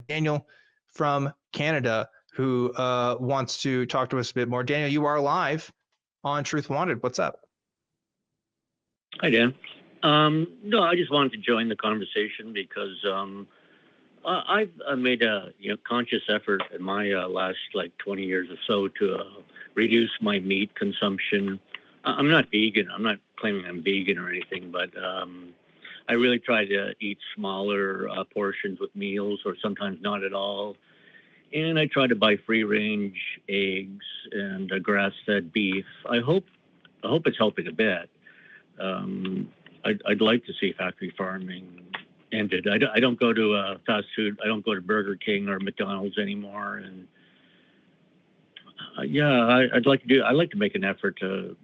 Daniel from Canada who wants to talk to us a bit more. Daniel, you are live on Truth Wanted. What's up? Hi, Dan. No, I just wanted to join the conversation because I've made a conscious effort in my last 20 years or so to reduce my meat consumption. I'm not vegan. I'm not claiming I'm vegan or anything, but I really try to eat smaller portions with meals, or sometimes not at all. And I try to buy free-range eggs and grass-fed beef. I hope it's helping a bit. I'd like to see factory farming ended. I don't go to fast food. I don't go to Burger King or McDonald's anymore. And I'd like to make an effort to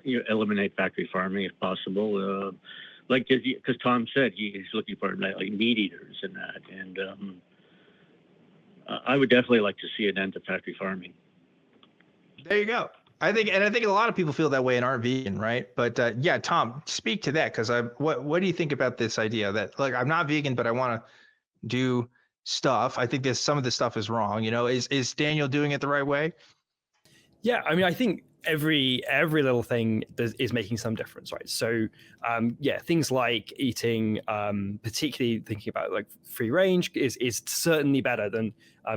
eliminate factory farming if possible. Because Thom said he's looking for meat eaters and that, and I would definitely like to see an end to factory farming. There you go. I think a lot of people feel that way and aren't vegan, right? But Thom, speak to that, because what do you think about this idea that I'm not vegan, but I want to do stuff? I think some of this stuff is wrong. Is Daniel doing it the right way? Yeah, I mean, I think every little thing is making some difference, right? So things like eating, particularly thinking about free range, is certainly better than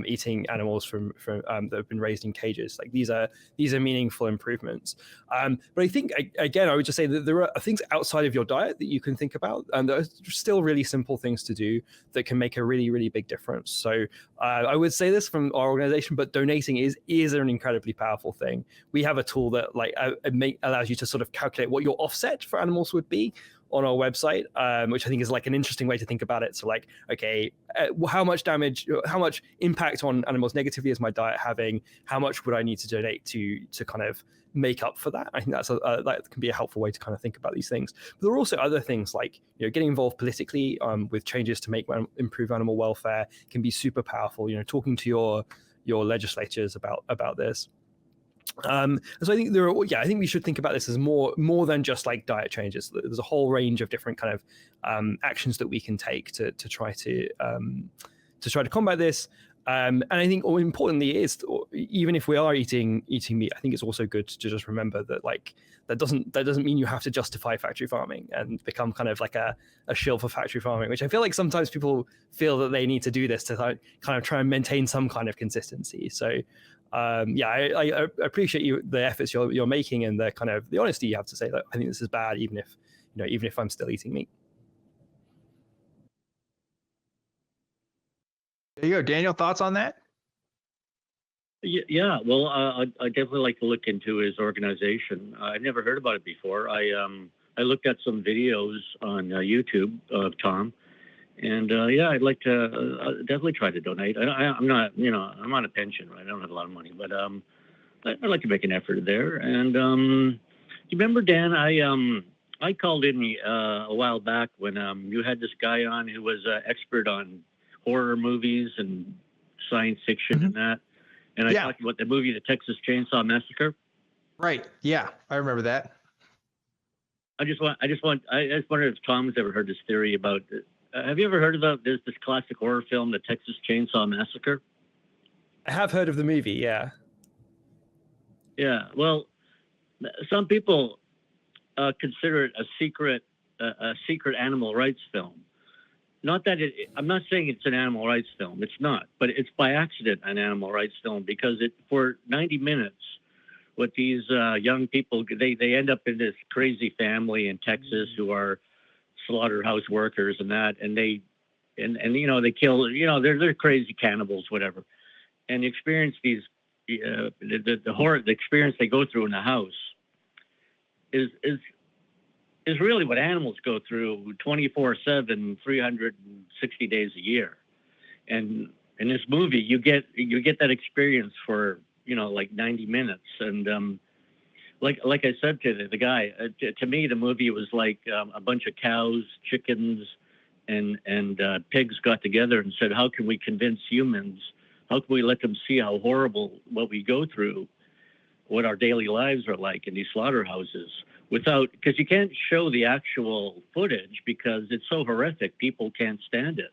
eating animals from that have been raised in cages. These are meaningful improvements. But I think again, I would just say that there are things outside of your diet that you can think about, and there are still really simple things to do that can make a really, really big difference. So I would say this from our organization, but donating is an incredibly powerful thing. We have a tool that allows you to sort of calculate what your offset for animals would be on our website, which I think is an interesting way to think about it. So how much damage, how much impact on animals negatively is my diet having? How much would I need to donate to kind of make up for that? I think that can be a helpful way to kind of think about these things. But there are also other things like getting involved politically with changes to improve animal welfare can be super powerful. Talking to your legislators about this. So I think I think we should think about this as more than just diet changes. There's a whole range of different kind of actions that we can take to try to combat this. And I think importantly is, even if we are eating meat, I think it's also good to just remember that that doesn't mean you have to justify factory farming and become kind of a shill for factory farming, which I feel like sometimes people feel that they need to do this to kind of try and maintain some kind of consistency. So I appreciate the efforts you're making and the honesty you have to say that I think this is bad, even if I'm still eating meat. There you go, Daniel. Thoughts on that? Yeah. Well, I definitely like to look into his organization. I've never heard about it before. I looked at some videos on YouTube of Thom. And I'd like to definitely try to donate. I'm not, I'm on a pension, right? I don't have a lot of money, but I'd like to make an effort there. And you remember, Dan, I called in a while back when you had this guy on who was an expert on horror movies and science fiction and that. And I talked about the movie, The Texas Chainsaw Massacre. Right. Yeah, I remember that. I just wondered if Thom has ever heard this theory about. Have you ever heard about this classic horror film, The Texas Chainsaw Massacre? I have heard of the movie, yeah. Yeah, well, some people consider it a secret animal rights film. Not that I'm not saying it's an animal rights film. It's not, but it's by accident an animal rights film because for 90 minutes, with these young people, they end up in this crazy family in Texas who are slaughterhouse workers and that, and they kill, they're crazy cannibals, whatever, and experience these the horror, the experience they go through in the house is really what animals go through 24/7, 360 days a year. And in this movie, you get that experience for 90 minutes, and like I said to the guy, to me, the movie was like a bunch of cows, chickens, and pigs got together and said, how can we convince humans? How can we let them see how horrible what we go through, what our daily lives are like in these slaughterhouses, because you can't show the actual footage because it's so horrific. People can't stand it.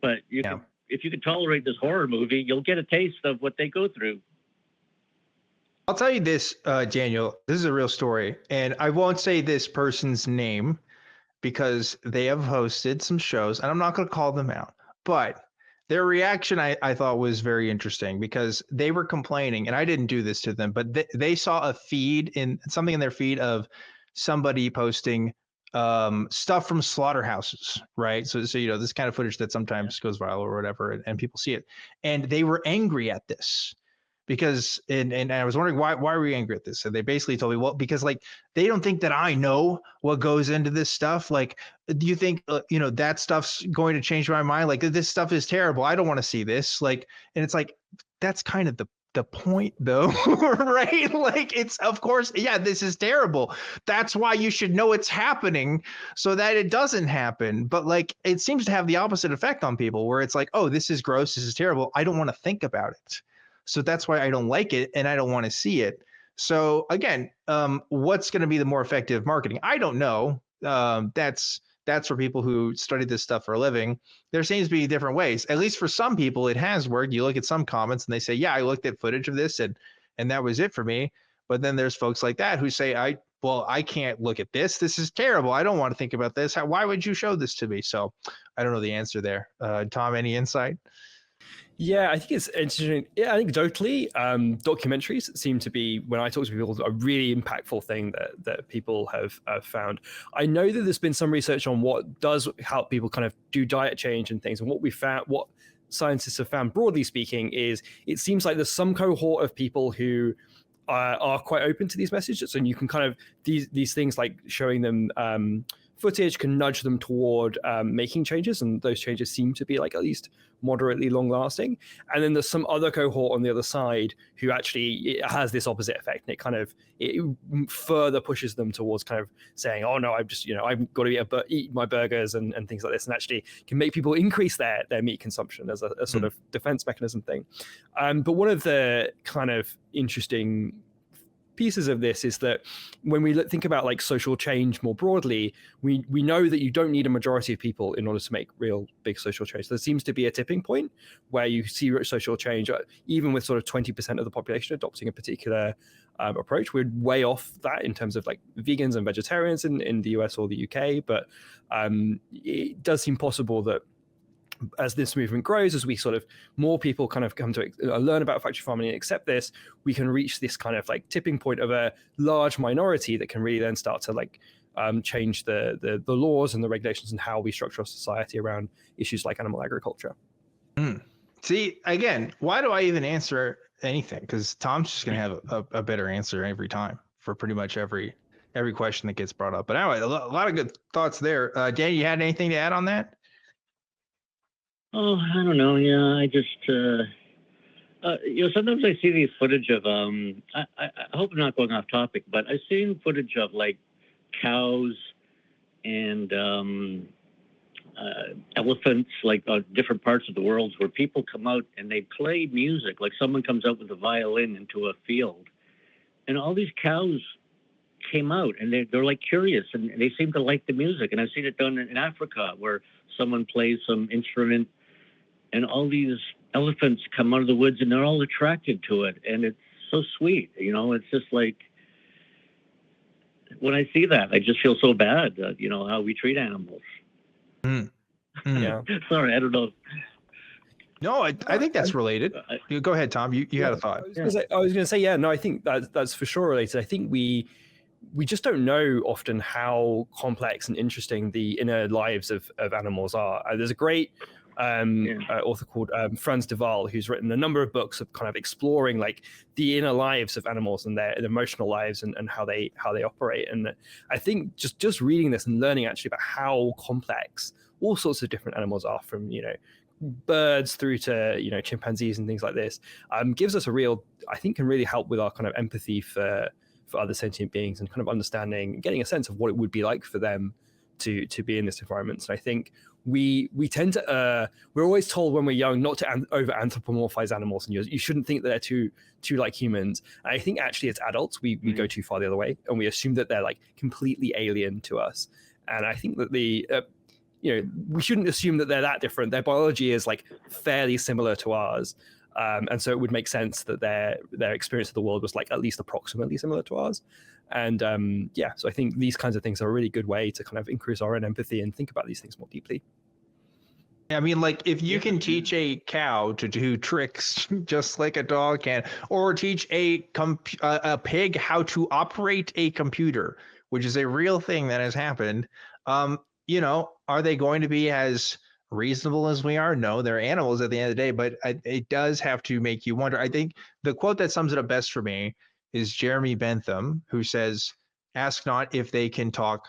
But you can if you can tolerate this horror movie, you'll get a taste of what they go through. I'll tell you this, Daniel. This is a real story, and I won't say this person's name because they have hosted some shows, and I'm not going to call them out. But their reaction, I thought, was very interesting because they were complaining, and I didn't do this to them, but they saw something in their feed of somebody posting stuff from slaughterhouses, right? So this kind of footage that sometimes goes viral or whatever, and people see it, and they were angry at this. Because and I was wondering why were you angry at this? And they basically told me, well, because like they don't think that I know what goes into this stuff. Like, do you think that stuff's going to change my mind? Like, this stuff is terrible. I don't want to see this. Like, and it's like that's kind of the point, though, right? Like, it's of course, yeah, this is terrible. That's why you should know it's happening so that it doesn't happen. But like, it seems to have the opposite effect on people, where it's like, oh, this is gross. This is terrible. I don't want to think about it. So that's why I don't like it and I don't want to see it. So again, what's going to be the more effective marketing? I don't know. That's for people who study this stuff for a living. There seems to be different ways. At least for some people, it has worked. You look at some comments and they say, yeah, I looked at footage of this and that was it for me. But then there's folks like that who say, I can't look at this. This is terrible. I don't want to think about this. Why would you show this to me? So I don't know the answer there. Thom, any insight? Yeah, I think it's interesting. Yeah, I think totally. Documentaries seem to be, when I talk to people, a really impactful thing that people have found. I know that there's been some research on what does help people kind of do diet change and things. And what we found, what scientists have found, broadly speaking, is it seems like there's some cohort of people who are quite open to these messages, and you can kind of these things like showing them footage can nudge them toward making changes, and those changes seem to be like at least moderately long lasting. And then there's some other cohort on the other side who actually it has this opposite effect, and it further pushes them towards kind of saying, oh no, I've just I've got to eat my burgers and things like this, and actually can make people increase their meat consumption as a sort of defense mechanism thing. But one of the kind of interesting pieces of this is that when we think about like social change more broadly, we know that you don't need a majority of people in order to make real big social change. There seems to be a tipping point where you see social change, even with sort of 20% of the population adopting a particular approach. We're way off that in terms of like vegans and vegetarians in the US or the UK, but it does seem possible that as this movement grows, as we sort of more people kind of come to learn about factory farming and accept this, we can reach this kind of like tipping point of a large minority that can really then start to like change the laws and the regulations and how we structure our society around issues like animal agriculture. See, again, why do I even answer anything? Because Thom's just going to have a better answer every time for pretty much every question that gets brought up. But anyway, a lot of good thoughts there. Dan, you had anything to add on that? Oh, I don't know. Yeah, I just, sometimes I see these footage of, I hope I'm not going off topic, but I've seen footage of like cows and elephants, like different parts of the world where people come out and they play music. Like someone comes out with a violin into a field, and all these cows came out and they're like curious and they seem to like the music. And I've seen it done in Africa where someone plays some instrument and all these elephants come out of the woods and they're all attracted to it. And it's so sweet. It's just like, when I see that, I just feel so bad, how we treat animals. Yeah. Sorry, I don't know. No, I think that's related. Go ahead, Thom. You had a thought. I was going to say, yeah, no, I think that's for sure related. I think we just don't know often how complex and interesting the inner lives of animals are. There's a great author called Franz de Waal, who's written a number of books of kind of exploring like the inner lives of animals and their emotional lives and how they operate. And I think just reading this and learning actually about how complex all sorts of different animals are, from birds through to chimpanzees and things like this, gives us a real, I think, can really help with our kind of empathy for other sentient beings and kind of understanding, getting a sense of what it would be like for them to be in this environment. And I think we tend to we're always told when we're young not to over anthropomorphize animals, and you shouldn't think that they're too like humans. And I think actually as adults we go too far the other way, and we assume that they're like completely alien to us. And I think that we shouldn't assume that they're that different. Their biology is like fairly similar to ours. And so it would make sense that their experience of the world was like at least approximately similar to ours. And so I think these kinds of things are a really good way to kind of increase our own empathy and think about these things more deeply. I mean, like if you can teach a cow to do tricks just like a dog can, or teach a pig how to operate a computer, which is a real thing that has happened, are they going to be as reasonable as we are? No, they're animals at the end of the day, but it does have to make you wonder. I think the quote that sums it up best for me is Jeremy Bentham, who says, "Ask not if they can talk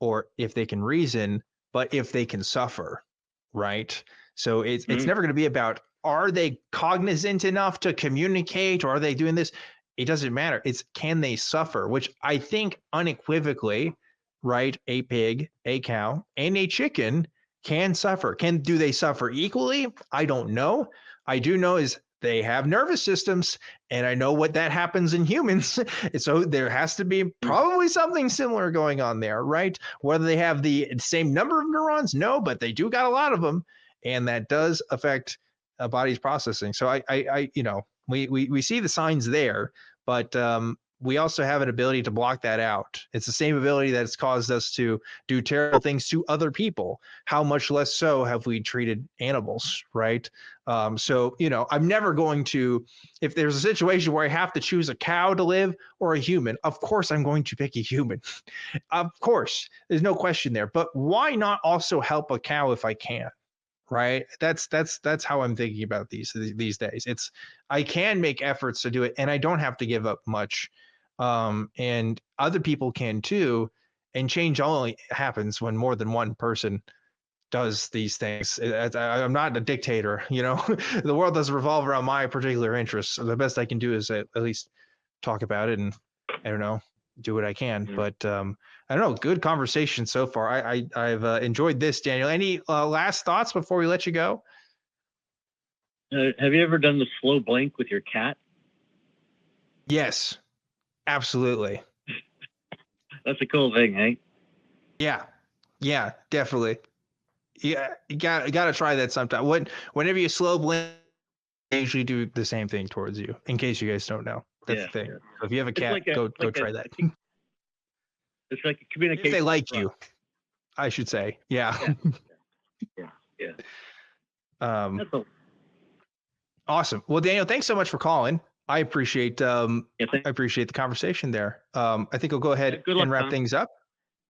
or if they can reason, but if they can suffer." Right? So it's never going to be about, are they cognizant enough to communicate, or are they doing this? It doesn't matter. It's, can they suffer? Which I think unequivocally, right? A pig, a cow, and a chicken can suffer. Do they suffer equally? I don't know. I do know is they have nervous systems, and I know what that happens in humans. So there has to be probably something similar going on there, right? Whether they have the same number of neurons, no, but they do got a lot of them, and that does affect a body's processing. So we see the signs there, but we also have an ability to block that out. It's the same ability that's caused us to do terrible things to other people. How much less so have we treated animals, right? So I'm never going to, if there's a situation where I have to choose a cow to live or a human, of course I'm going to pick a human. Of course, there's no question there. But why not also help a cow if I can? Right? That's how I'm thinking about these days. It's, I can make efforts to do it, and I don't have to give up much. And other people can too. And change only happens when more than one person does these things. I'm not a dictator, the world doesn't revolve around my particular interests. So the best I can do is at least talk about it, and I don't know, do what I can. But I don't know, good conversation so far. I've enjoyed this, Daniel. Any last thoughts before we let you go? Have you ever done the slow blink with your cat? Yes, absolutely. That's a cool thing, eh? Yeah, definitely. Yeah, you got to try that sometime. Whenever you slow blink, they usually do the same thing towards you. In case you guys don't know, that's the thing. Yeah. So if you have a cat, go try that. It's like a communication. If they like you, I should say. Yeah. Yeah. That's awesome. Well, Daniel, thanks so much for calling. I appreciate the conversation there. I think we'll go ahead and wrap things up.